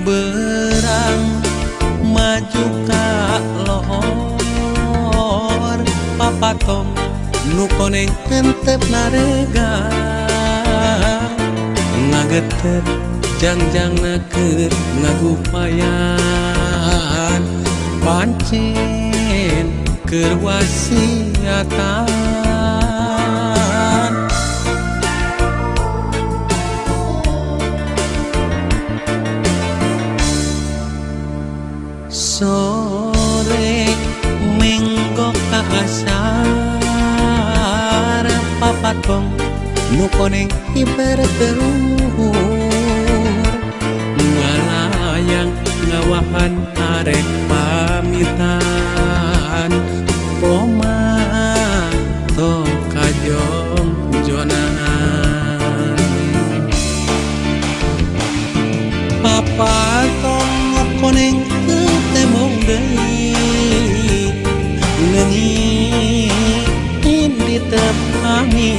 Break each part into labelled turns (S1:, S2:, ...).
S1: Berang maju ka lohor papatom nu koneng hentep narega ngageter jangjang keur ngagupayan pancen keur wasiatan sore menggok ka asar papatong nu koneng ibarat terur ngalayang ngawahan arek pamitan poma tong kajong jonan papatong nu koneng temong deui leungit di tepami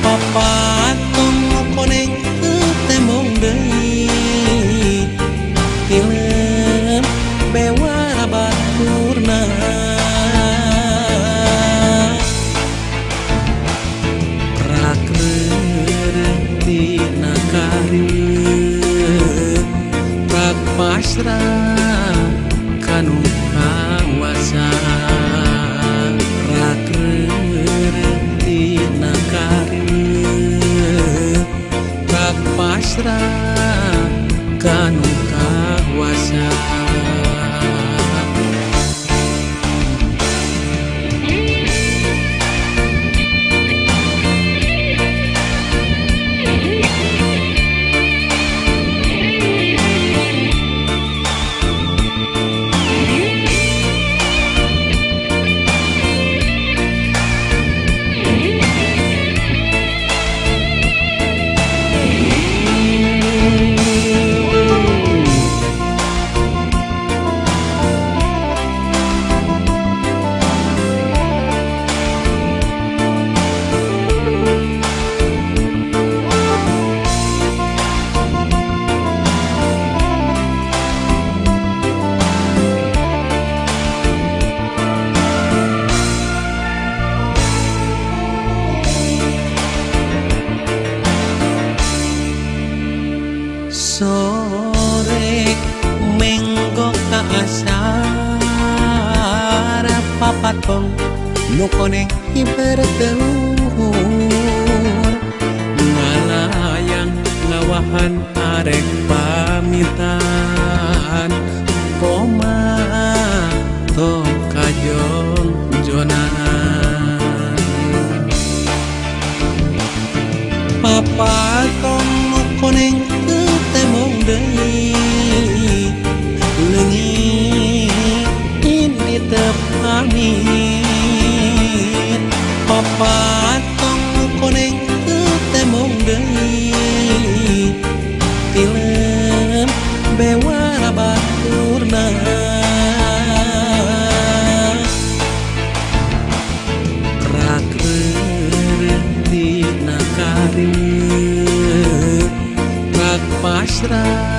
S1: papatong koneng temong deui tilem bewara baturna prakreureung dina kareun pasrah kanu kawasa rakreureung dina kareun prak pasrah kanu kawasa sore menggok ka asar papatong nu koneng ibarat telur ngalayang ngawahan arek pamitan poma tong kajong jonan papatong nu koneng temong deui leungit di tepami papatong koneng temong deui tilem bewara baturna rakreureung dina kareun prak pasrah